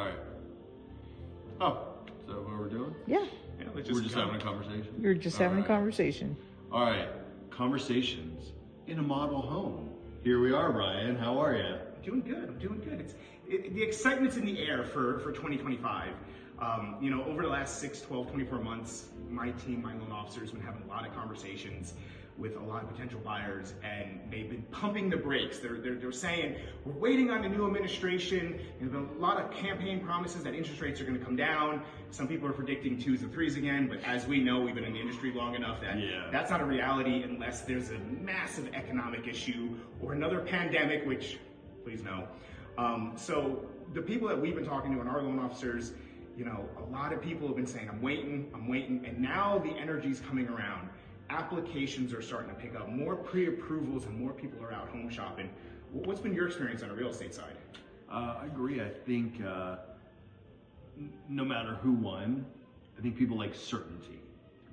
right. Oh, is that what we're doing? Yeah, Yeah, We're just having a conversation. you're just All having a right. conversation. All right, conversations in a model home. Here we are, Brian. How are you? Doing good. I'm doing good. The excitement's in the air for 2025. Over the last 6, 12, 24 months, my team, my loan officers, have been having a lot of conversations with a lot of potential buyers, and they've been pumping the brakes. They're saying, we're waiting on the new administration. There's been a lot of campaign promises that interest rates are going to come down. Some people are predicting 2s and 3s again, but as we know, we've been in the industry long enough that that's not a reality unless there's a massive economic issue or another pandemic, which, please no. So the people that we've been talking to and our loan officers, a lot of people have been saying, I'm waiting, and now the energy's coming around. Applications are starting to pick up, more pre-approvals, and more people are out home shopping. What's been your experience on the real estate side? I agree. I think no matter who won, I think people like certainty.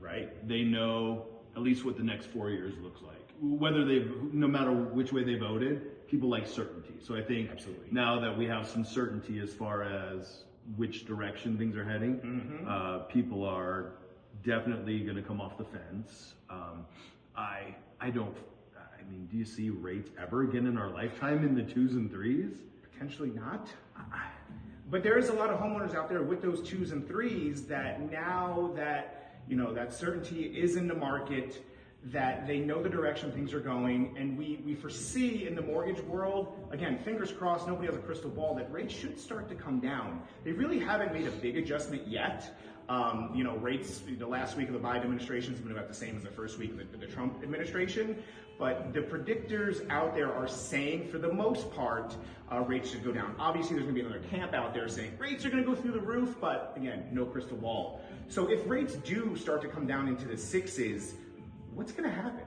Right. They know at least what the next 4 years looks like. No matter which way they voted, people like certainty. So I think Absolutely. Now that we have some certainty as far as which direction things are heading, people are definitely going to come off the fence. Do you see rates ever again in our lifetime in the 2s and 3s? Potentially not. But there is a lot of homeowners out there with those 2s and 3s that now that, that certainty is in the market, that they know the direction things are going, and we foresee in the mortgage world, again, fingers crossed, nobody has a crystal ball, that rates should start to come down. They really haven't made a big adjustment yet. Rates, the last week of the Biden administration has been about the same as the first week of the Trump administration, but the predictors out there are saying, for the most part, rates should go down. Obviously, there's going to be another camp out there saying rates are going to go through the roof, but again, no crystal ball. So if rates do start to come down into the 6s, what's going to happen?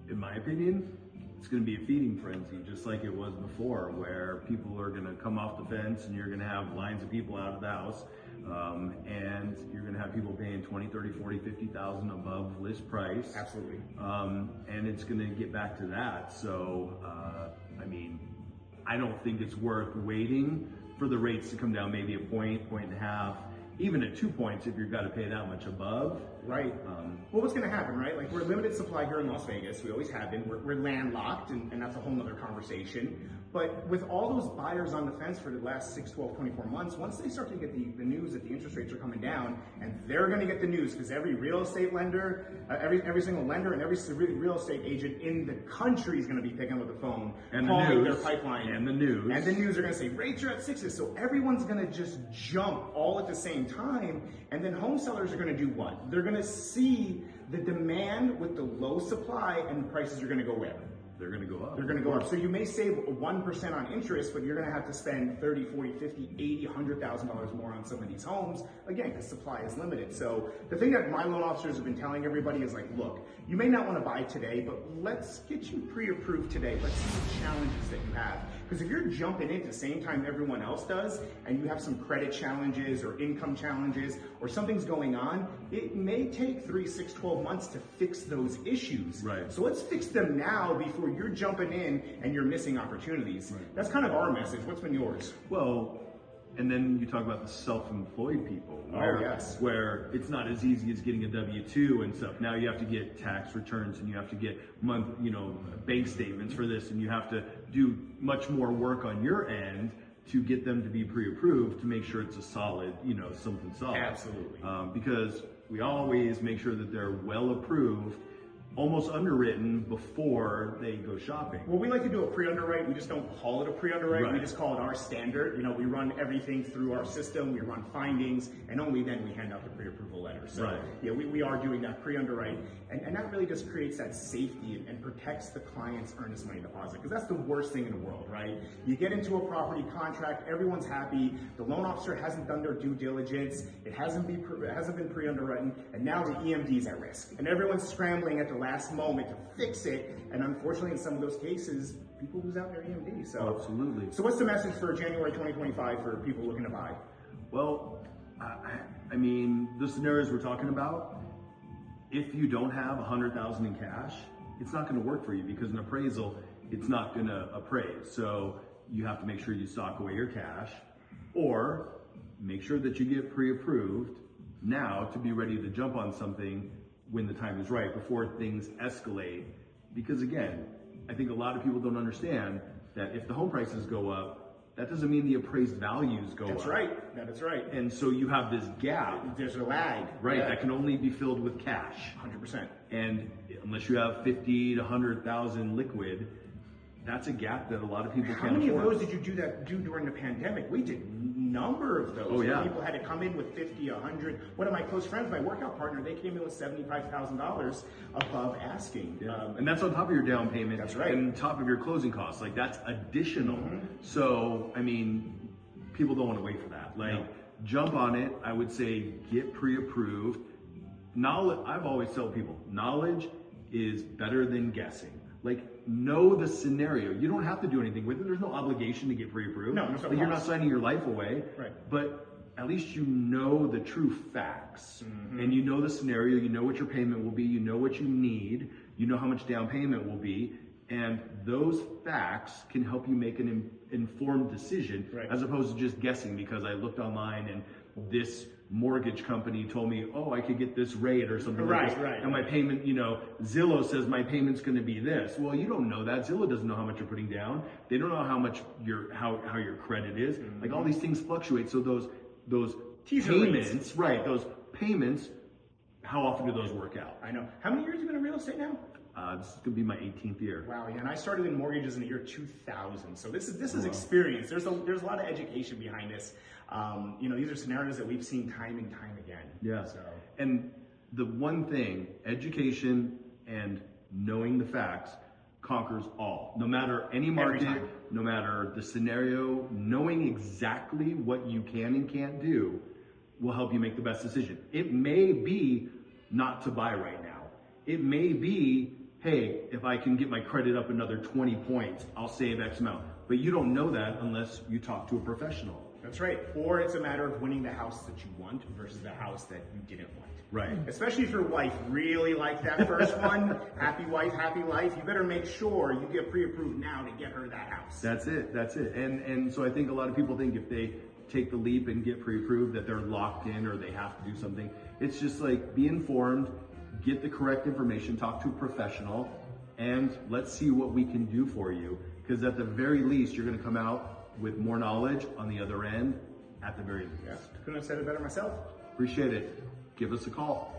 In my opinion, it's going to be a feeding frenzy, just like it was before, where people are going to come off the fence and you're going to have lines of people out of the house, and you're going to have people paying 20, 30, 40, 50,000 above list price. Absolutely. And it's going to get back to that. So, I don't think it's worth waiting for the rates to come down maybe a point, point and a half, even at 2 points if you've got to pay that much above. Right. Well, what's going to happen, right? Like, we're limited supply here in Las Vegas. We always have been. We're landlocked, and that's a whole nother conversation. But with all those buyers on the fence for the last 6, 12, 24 months, once they start to get the news that the interest rates are coming down, and they're going to get the news because every real estate lender, every single lender and every real estate agent in the country is going to be picking up the phone and calling their pipeline. And the news are going to say rates are at 6s. So everyone's going to just jump all at the same time. And then home sellers are going to do what? They're going to see the demand with the low supply, and the prices are going to go where? They're going to go up. They're going to go up. So you may save 1% on interest, but you're going to have to spend 30, 40, 50, 80, $100,000 more on some of these homes, again, because supply is limited. So the thing that my loan officers have been telling everybody is like, look, you may not want to buy today, but let's get you pre-approved today. Let's see the challenges that you have. Because if you're jumping in at the same time everyone else does, and you have some credit challenges or income challenges or something's going on, it may take 3, 6, 12 months to fix those issues. Right. So let's fix them now before you're jumping in and you're missing opportunities. Right. That's kind of our message. What's been yours? Well, and then you talk about the self-employed people, where it's not as easy as getting a W-2 and stuff. Now you have to get tax returns, and you have to get bank statements for this, and you have to do much more work on your end to get them to be pre-approved to make sure it's a solid, something solid. Absolutely. Because we always make sure that they're well approved, almost underwritten before they go shopping. Well, we like to do a pre-underwrite. We just don't call it a pre-underwrite. Right. We just call it our standard. We run everything through our system. We run findings, and only then we hand out the pre-approval letter. So, right. Yeah, we are doing that pre-underwrite, and that really just creates that safety and protects the client's earnest money deposit, because that's the worst thing in the world, right? You get into a property contract, everyone's happy, the loan officer hasn't done their due diligence, it hasn't been pre-underwritten, and now the EMD is at risk, and everyone's scrambling at the last moment to fix it, and unfortunately in some of those cases, people lose out their EMD. So absolutely. So what's the message for January 2025 for people looking to buy? Well, the scenarios we're talking about, if you don't have $100,000 in cash, it's not going to work for you, because an appraisal, it's not going to appraise. So you have to make sure you stock away your cash, or make sure that you get pre-approved now to be ready to jump on something when the time is right, before things escalate. Because again, I think a lot of people don't understand that if the home prices go up, that doesn't mean the appraised values go up. That's right. That is right. And so you have this gap. There's a lag. Right, that can only be filled with cash. 100%. And unless you have 50 to 100,000 liquid, that's a gap that a lot of people can't afford. How many of those did you do during the pandemic? We did a number of those. Oh, yeah. People had to come in with 50, 100. One of my close friends, my workout partner, they came in with $75,000 above asking. Yeah. And that's on top of your down payment. That's right. And top of your closing costs. Like, that's additional. So, I mean, people don't want to wait for that. Like, jump on it. I would say get pre-approved. Knowledge, I've always told people, knowledge is better than guessing. Like, know the scenario. You don't have to do anything with it. There's no obligation to get pre-approved. No, like, you're not signing your life away. Right. But at least you know the true facts. And you know the scenario. You know what your payment will be. You know what you need. You know how much down payment will be. And those facts can help you make an informed decision, as opposed to just guessing because I looked online and this mortgage company told me, oh, I could get this rate or something like this. And my payment, you know, Zillow says my payment's going to be this. Well, you don't know that. Zillow doesn't know how much you're putting down. They don't know how much how your credit is. Like, all these things fluctuate. So those payments, those payments, how often do those work out? I know. How many years have you been in real estate now? This is going to be my 18th year. Wow, yeah, and I started in mortgages in the year 2000. So this is experience. There's a lot of education behind this. You know, these are scenarios that we've seen time and time again. Yeah. So. And the one thing, education and knowing the facts conquers all. No matter any market, no matter the scenario, knowing exactly what you can and can't do will help you make the best decision. It may be not to buy right now. It may be, hey, if I can get my credit up another 20 points, I'll save X amount. But you don't know that unless you talk to a professional. That's right. Or it's a matter of winning the house that you want versus the house that you didn't want. Right. Especially if your wife really liked that first one, happy wife, happy life, you better make sure you get pre-approved now to get her that house. That's it. And so I think a lot of people think if they take the leap and get pre-approved that they're locked in or they have to do something. It's just like, be informed, get the correct information, talk to a professional, and let's see what we can do for you. Because at the very least, you're going to come out with more knowledge on the other end, at the very least. Yeah, couldn't have said it better myself. Appreciate it. Give us a call.